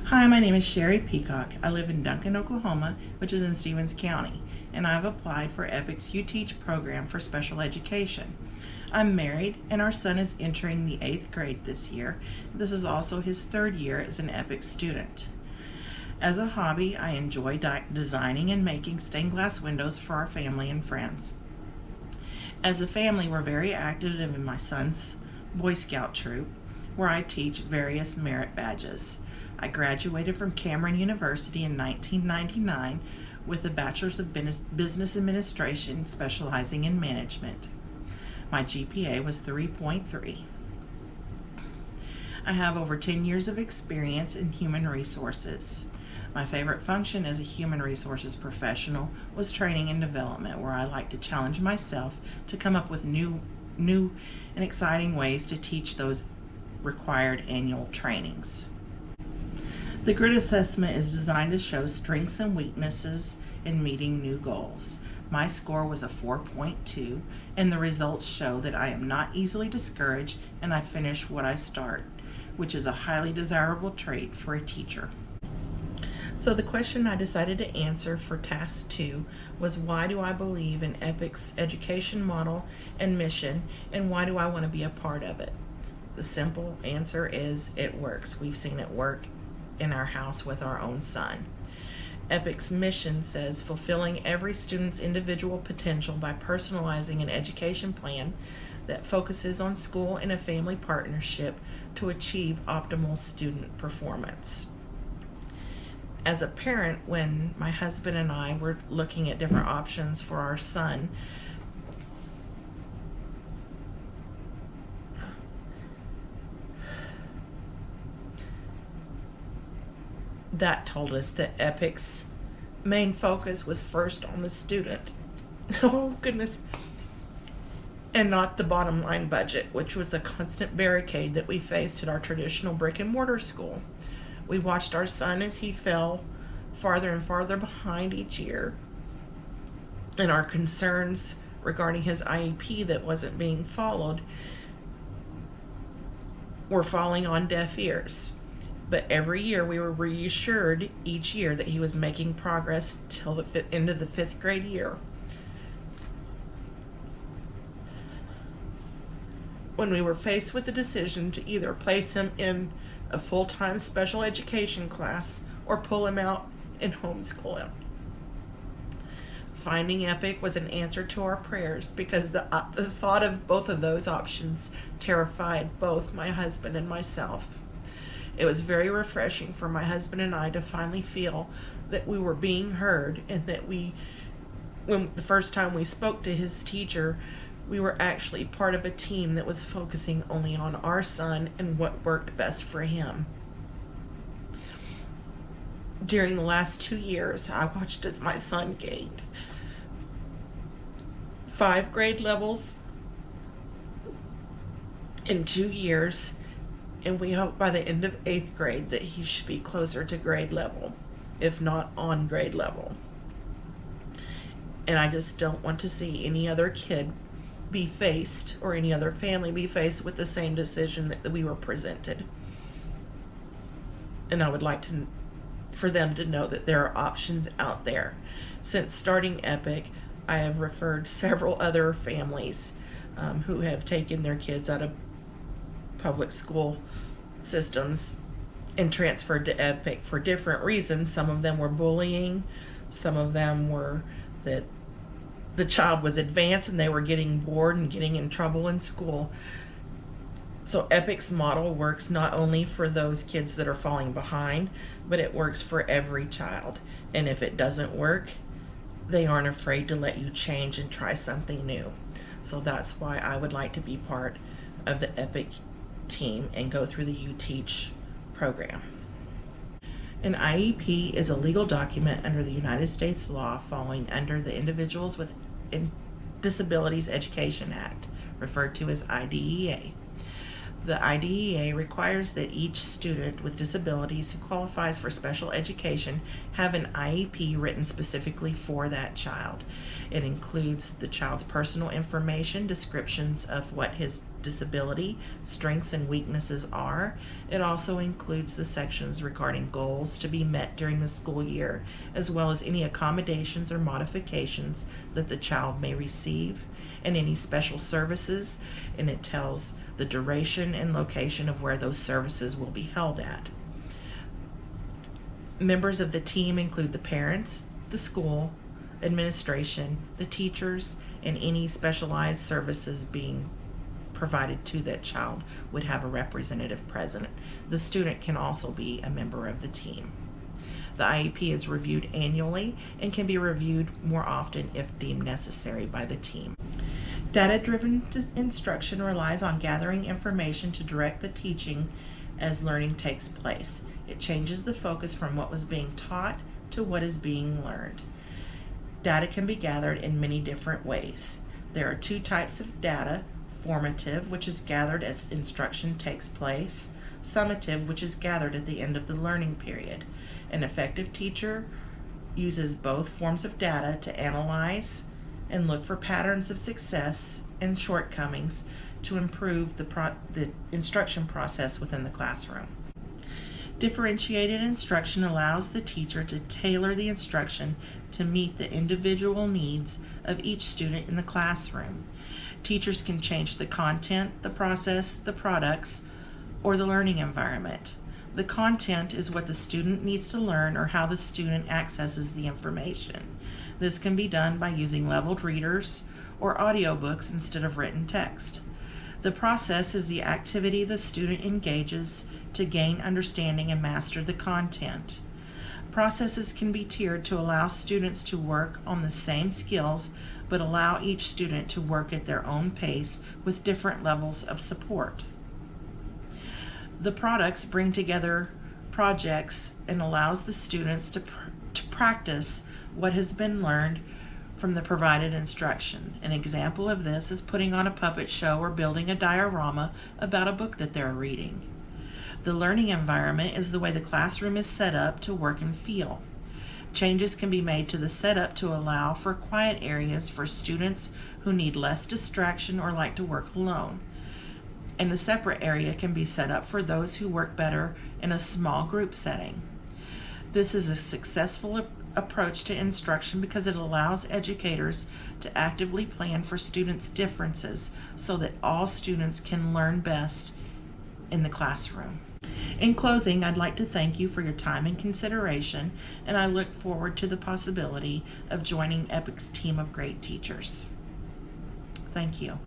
Hi, my name is Sherry Peacock. I live in Duncan, Oklahoma, which is in Stevens County, and I've applied for Epic's Uteach program for special education. I'm married, and our son is entering the 8th grade this year. This is also his 3rd year as an Epic student. As a hobby, I enjoy designing and making stained glass windows for our family and friends. As a family, we're very active in my son's Boy Scout troop, where I teach various merit badges. I graduated from Cameron University in 1999 with a Bachelor's of Business Administration specializing in management. My GPA was 3.3. I have over 10 years of experience in human resources. My favorite function as a human resources professional was training and development, where I like to challenge myself to come up with new and exciting ways to teach those required annual trainings. The grid assessment is designed to show strengths and weaknesses in meeting new goals. My score was a 4.2, and the results show that I am not easily discouraged and I finish what I start, which is a highly desirable trait for a teacher. So the question I decided to answer for task 2 was, why do I believe in Epic's education model and mission, and why do I want to be a part of it? The simple answer is it works. We've seen it work in our house with our own son. Epic's mission says fulfilling every student's individual potential by personalizing an education plan that focuses on school and a family partnership to achieve optimal student performance. As a parent, when my husband and I were looking at different options for our son, that told us that Epic's main focus was first on the student. Oh goodness. And not the bottom line budget, which was a constant barricade that we faced at our traditional brick and mortar school. We watched our son as he fell farther and farther behind each year, and our concerns regarding his IEP that wasn't being followed were falling on deaf ears. But every year we were reassured each year that he was making progress till the end of the 5th grade year. When we were faced with the decision to either place him in a full-time special education class or pull him out and homeschool him. Finding Epic was an answer to our prayers, because the thought of both of those options terrified both my husband and myself. It was very refreshing for my husband and I to finally feel that we were being heard, and that when the first time we spoke to his teacher, we were actually part of a team that was focusing only on our son and what worked best for him. During the last 2 years, I watched as my son gained 5 grade levels in 2 years, and we hope by the end of 8th grade that he should be closer to grade level, if not on grade level. And I just don't want to see any other kid be faced, or any other family be faced with the same decision that we were presented. And I would like for them to know that there are options out there. Since starting Epic, I have referred several other families who have taken their kids out of public school systems and transferred to Epic for different reasons. Some of them were bullying, some of them were that the child was advanced and they were getting bored and getting in trouble in school. So Epic's model works not only for those kids that are falling behind, but it works for every child. And if it doesn't work, they aren't afraid to let you change and try something new. So that's why I would like to be part of the Epic team and go through the Uteach program. An IEP is a legal document under the United States law falling under the Individuals with Disabilities Education Act, referred to as IDEA. The IDEA requires that each student with disabilities who qualifies for special education have an IEP written specifically for that child. It includes the child's personal information, descriptions of what his disability, strengths and weaknesses are. It also includes the sections regarding goals to be met during the school year, as well as any accommodations or modifications that the child may receive, and any special services, and it tells the duration and location of where those services will be held at. Members of the team include the parents, the school administration, the teachers, and any specialized services being provided to that child would have a representative present. The student can also be a member of the team. The IEP is reviewed annually and can be reviewed more often if deemed necessary by the team. Data-driven instruction relies on gathering information to direct the teaching as learning takes place. It changes the focus from what was being taught to what is being learned. Data can be gathered in many different ways. There are two types of data: formative, which is gathered as instruction takes place; summative, which is gathered at the end of the learning period. An effective teacher uses both forms of data to analyze and look for patterns of success and shortcomings to improve the instruction process within the classroom. Differentiated instruction allows the teacher to tailor the instruction to meet the individual needs of each student in the classroom. Teachers can change the content, the process, the products, or the learning environment. The content is what the student needs to learn or how the student accesses the information. This can be done by using leveled readers or audiobooks instead of written text. The process is the activity the student engages to gain understanding and master the content. Processes can be tiered to allow students to work on the same skills, but allow each student to work at their own pace with different levels of support. The products bring together projects and allows the students to practice what has been learned from the provided instruction. An example of this is putting on a puppet show or building a diorama about a book that they're reading. The learning environment is the way the classroom is set up to work and feel. Changes can be made to the setup to allow for quiet areas for students who need less distraction or like to work alone. And a separate area can be set up for those who work better in a small group setting. This is a successful approach to instruction because it allows educators to actively plan for students' differences so that all students can learn best in the classroom. In closing, I'd like to thank you for your time and consideration, and I look forward to the possibility of joining EPIC's team of great teachers. Thank you.